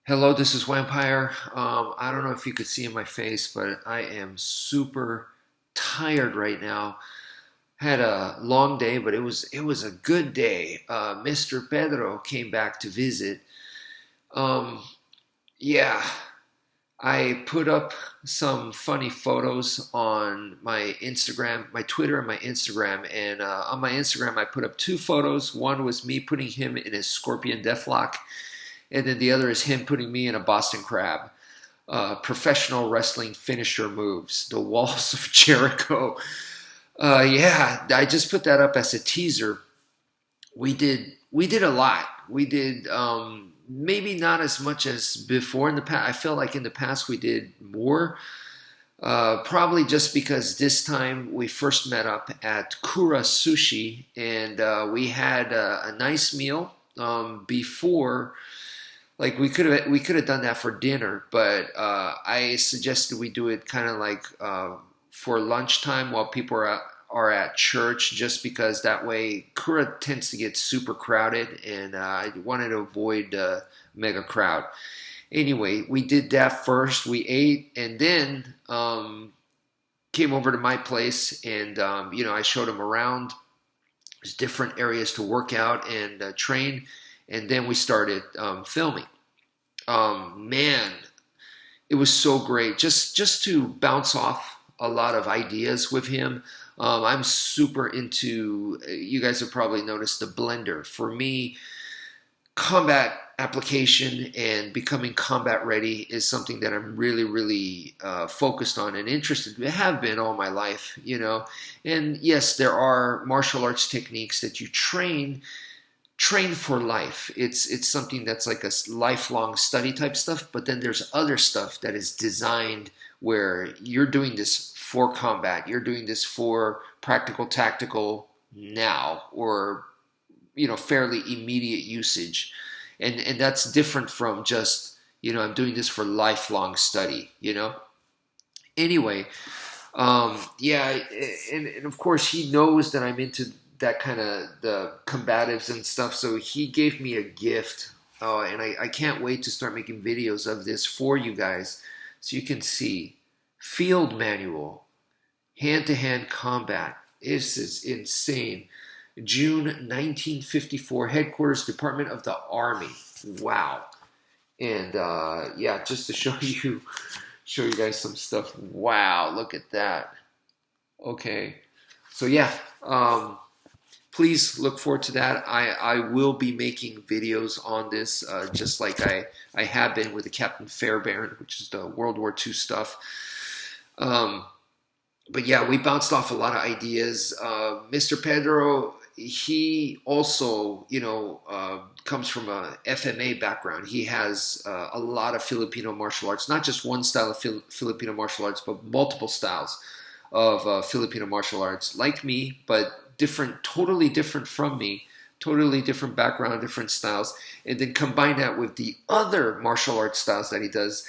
Hello, this is wmpyr. I don't know if you could see in my face, but I am super tired right now. Had a long day, but it was a good day. Mr. Pedro came back to visit. Um, yeah, I put up some funny photos on my Instagram, my Twitter, and my Instagram. And on my Instagram, I put up two photos. One was me putting him in his scorpion deathlock, and then the other is him putting me in a Boston Crab. Professional wrestling finisher moves, the walls of Jericho. Yeah, I just put that up as a teaser. We did a lot. We did maybe not as much as before in the past. I feel like in the past we did more. Probably just because this time we first met up at Kura Sushi, and we had a nice meal before. Like we could have done that for dinner, but I suggested we do it kind of like for lunchtime while people are at church, just because that way Kura tends to get super crowded, and I wanted to avoid mega crowd. Anyway, we did that first. We ate, and then came over to my place, and I showed him around. There's different areas to work out and train, and then we started filming. Man, it was so great just to bounce off a lot of ideas with him. I'm super into. You guys have probably noticed the blender. For me, combat application and becoming combat ready is something that I'm really, really focused on and interested. I have been all my life. And yes, there are martial arts techniques that you train for life. It's something that's like a lifelong study type stuff. But then there's other stuff that is designed where you're doing this for combat. You're doing this for practical, tactical now, or fairly immediate usage, and that's different from just I'm doing this for lifelong study. Anyway, yeah, and of course he knows that I'm into that kind of the combatives and stuff, so he gave me a gift. Oh, and I can't wait to start making videos of this for you guys so you can see. Field manual, hand-to-hand combat. This is insane. June 1954, headquarters, Department of the Army. Wow. And yeah, just to show you guys some stuff. Wow, look at that. Okay. So yeah, please look forward to that. I will be making videos on this, just like I have been with the Captain Fairbairn, which is the World War II stuff. But yeah, we bounced off a lot of ideas. Mr. Pedro, he also, comes from a FMA background. He has a lot of Filipino martial arts, not just one style of Filipino martial arts, but multiple styles of Filipino martial arts, like me, but different, totally different from me, totally different background, different styles, and then combine that with the other martial arts styles that he does.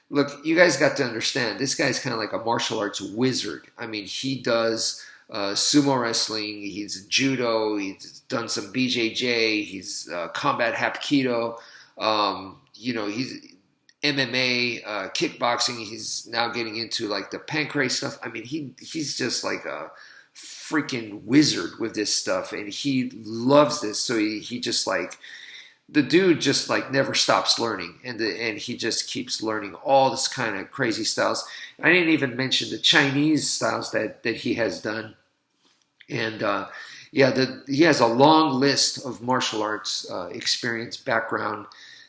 Look, you guys got to understand, this guy's kind of like a martial arts wizard. I mean, he does sumo wrestling, he's judo, he's done some BJJ, he's combat hapkido, he's MMA, kickboxing. He's now getting into like the pancrase stuff. I mean, he's just like a freaking wizard with this stuff, and he loves this. So he just like the dude just like never stops learning, and he just keeps learning all this kind of crazy styles. I didn't even mention the Chinese styles that he has done, and yeah, he has a long list of martial arts experience background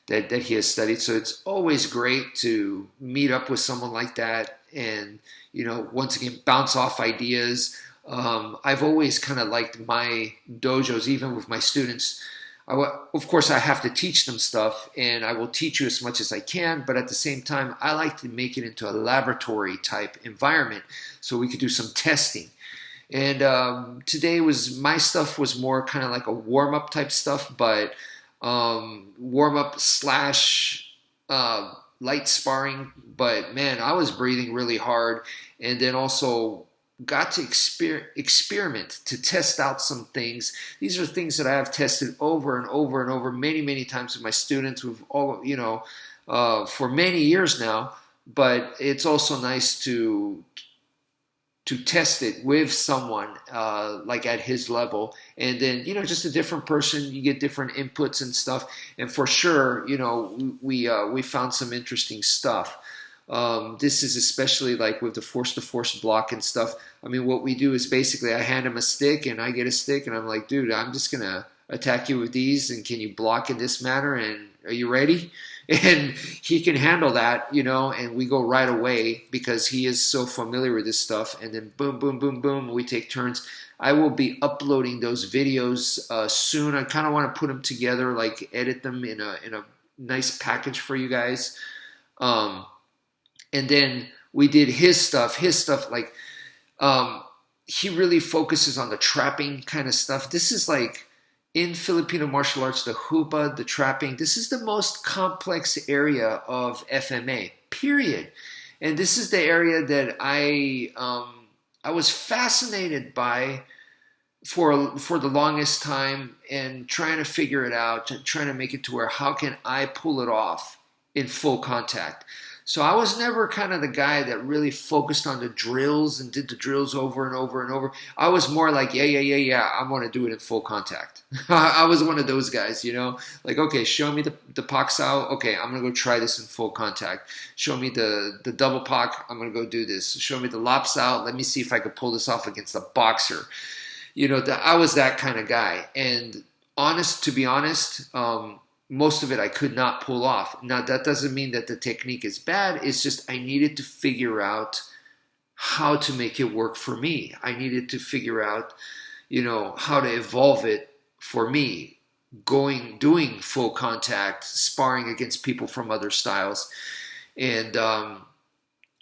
that he has studied. So it's always great to meet up with someone like that, and once again bounce off ideas. I've always kind of liked my dojos, even with my students. Of course, I have to teach them stuff, and I will teach you as much as I can, but at the same time, I like to make it into a laboratory type environment so we could do some testing. And today my stuff was more kind of like a warm-up type stuff, but warm-up slash light sparring. But man, I was breathing really hard, and then also got to experiment, to test out some things. These are things that I have tested over and over and over many times with my students. We've all, for many years now. But it's also nice to test it with someone like at his level, and then just a different person. You get different inputs and stuff, and for sure, we found some interesting stuff. This is especially like with the force to force block and stuff. I mean, what we do is basically I hand him a stick and I get a stick and I'm like, dude, I'm just gonna attack you with these, and can you block in this manner, and are you ready? And he can handle that, and we go right away because he is so familiar with this stuff. And then boom, boom, boom, boom, we take turns. I will be uploading those videos soon. I kind of want to put them together, like edit them in a nice package for you guys. And then we did his stuff. Like he really focuses on the trapping kind of stuff. This is like, in Filipino martial arts, the hupa, the trapping, this is the most complex area of FMA, period. And this is the area that I was fascinated by for the longest time, and trying to figure it out, trying to make it to where how can I pull it off in full contact. So I was never kind of the guy that really focused on the drills and did the drills over and over and over. I was more like, yeah, I want to do it in full contact. I was one of those guys, like, okay, show me the pak sao. Okay, I'm going to go try this in full contact. Show me the double pak. I'm going to go do this. Show me the lap sao. Let me see if I could pull this off against a boxer. I was that kind of guy. And to be honest, most of it I could not pull off. Now, that doesn't mean that the technique is bad. It's just I needed to figure out how to make it work for me. I needed to figure out, how to evolve it for me, doing full contact, sparring against people from other styles. And,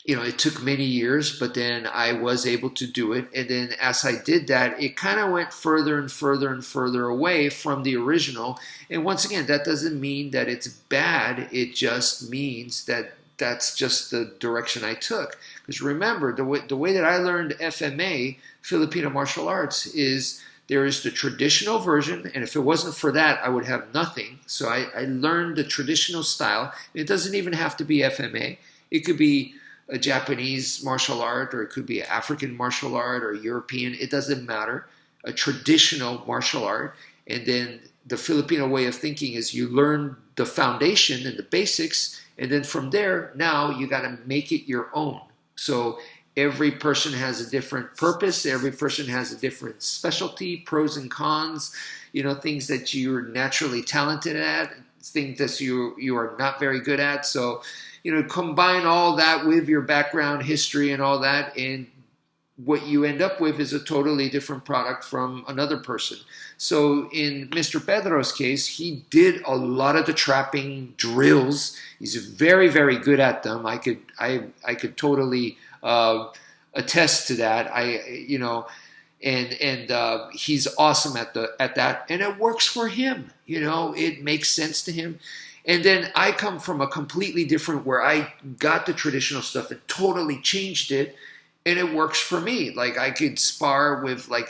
it took many years, but then I was able to do it. And then as I did that, it kind of went further and further and further away from the original. And once again, that doesn't mean that it's bad. It just means that that's just the direction I took. Because remember, the way that I learned FMA, Filipino martial arts, is there is the traditional version. And if it wasn't for that, I would have nothing. So I learned the traditional style. It doesn't even have to be FMA. It could be a Japanese martial art, or it could be African martial art, or European. It doesn't matter. A traditional martial art. And then the Filipino way of thinking is you learn the foundation and the basics, and then from there, now you got to make it your own. So every person has a different purpose. Every person has a different specialty, pros and cons, things that you're naturally talented at, things that you are not very good at. So, combine all that with your background, history, and all that, and what you end up with is a totally different product from another person. So in Mr. Pedro's case, he did a lot of the trapping drills. He's very, very good at them. I could totally attest to that. And he's awesome at that, and it works for him. It makes sense to him. And then I come from a completely different, where I got the traditional stuff and totally changed it, and it works for me. Like I could spar with I'm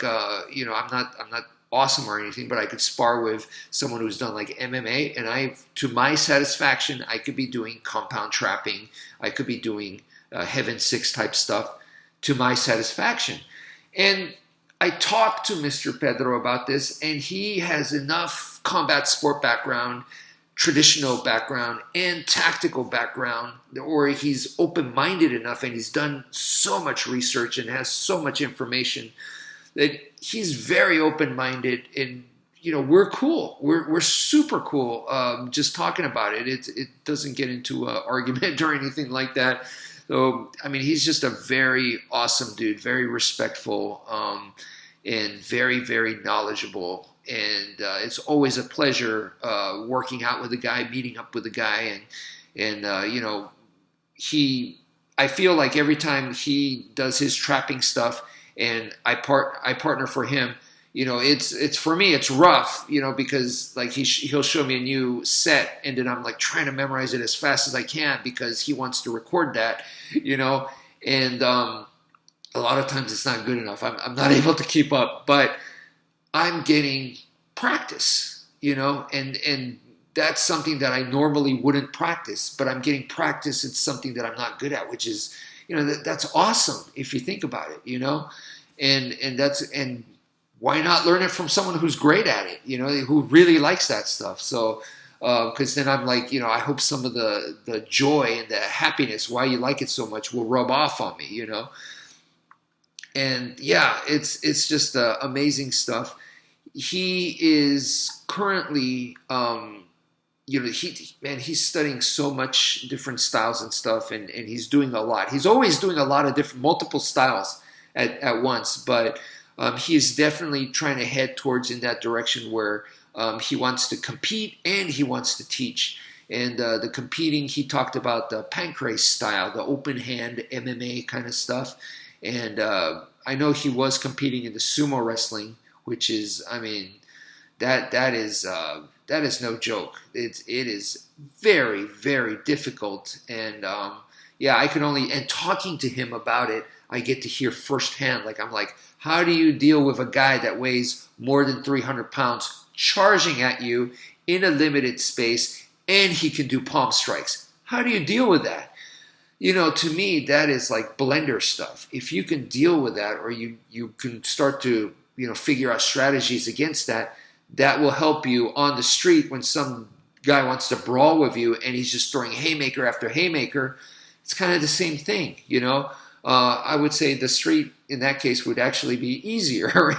not awesome or anything, but I could spar with someone who's done like MMA, and to my satisfaction, I could be doing compound trapping. I could be doing Heaven 6 type stuff to my satisfaction. And I talked to Mr. Pedro about this, and he has enough combat sport background, traditional background, and tactical background, or he's open-minded enough and he's done so much research and has so much information that he's very open-minded. And we're cool. We're super cool. Just talking about it. It doesn't get into an argument or anything like that. So I mean, he's just a very awesome dude, very respectful, and very, very knowledgeable. And it's always a pleasure working out with a guy, meeting up with a guy, and I feel like every time he does his trapping stuff and I partner for him, it's for me it's rough, because like he'll show me a new set, and then I'm like trying to memorize it as fast as I can because he wants to record that, and a lot of times it's not good enough. I'm not able to keep up, but I'm getting practice, and that's something that I normally wouldn't practice, but I'm getting practice in something that I'm not good at, which is, that's awesome if you think about it, and why not learn it from someone who's great at it, who really likes that stuff. So, because then I'm like, I hope some of the joy and the happiness, why you like it so much, will rub off on me, and yeah, it's just amazing stuff. He is currently, he's studying so much different styles and stuff, and he's doing a lot. He's always doing a lot of different, multiple styles at once, but he is definitely trying to head towards in that direction where he wants to compete and he wants to teach. And the competing, he talked about the pancrase style, the open hand MMA kind of stuff. And I know he was competing in the sumo wrestling, which is, I mean, that is no joke. It is very, very difficult. And yeah, I can only, and talking to him about it, I get to hear firsthand. Like, I'm like, how do you deal with a guy that weighs more than 300 pounds charging at you in a limited space, and he can do palm strikes? How do you deal with that? To me, that is like blender stuff. If you can deal with that, or you can start to, figure out strategies against that, that will help you on the street when some guy wants to brawl with you and he's just throwing haymaker after haymaker. It's kind of the same thing, I would say the street in that case would actually be easier, or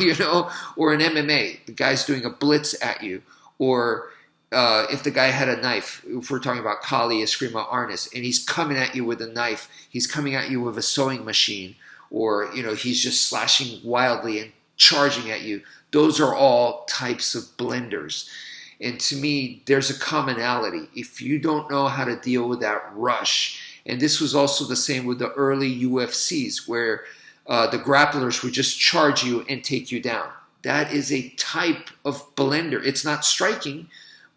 an MMA, the guy's doing a blitz at you, or if the guy had a knife, if we're talking about Kali, Escrima, Arnis, and he's coming at you with a knife, he's coming at you with a sewing machine, or, he's just slashing wildly and charging at you. Those are all types of blenders. And to me, there's a commonality. If you don't know how to deal with that rush, and this was also the same with the early UFCs, where the grapplers would just charge you and take you down. That is a type of blender. It's not striking,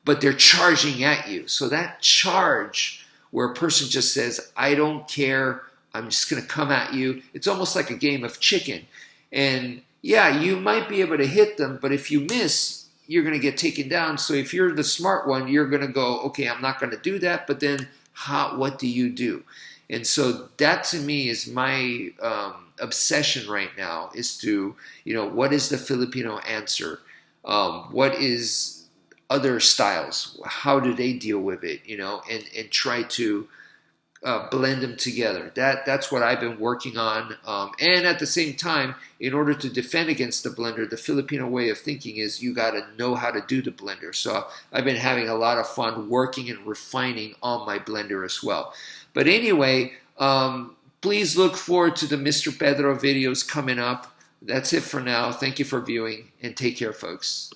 but they're charging at you. So that charge, where a person just says, I don't care, I'm just going to come at you. It's almost like a game of chicken. And yeah, you might be able to hit them, but if you miss, you're going to get taken down. So if you're the smart one, you're going to go, okay, I'm not going to do that. But then what do you do? And so that to me is my obsession right now, is to, what is the Filipino answer? What is other styles? How do they deal with it? And try to blend them together. That's what I've been working on. And at the same time, in order to defend against the blender, the Filipino way of thinking is you got to know how to do the blender. So I've been having a lot of fun working and refining on my blender as well. But anyway, please look forward to the Mr. Pedro videos coming up. That's it for now. Thank you for viewing, and take care, folks.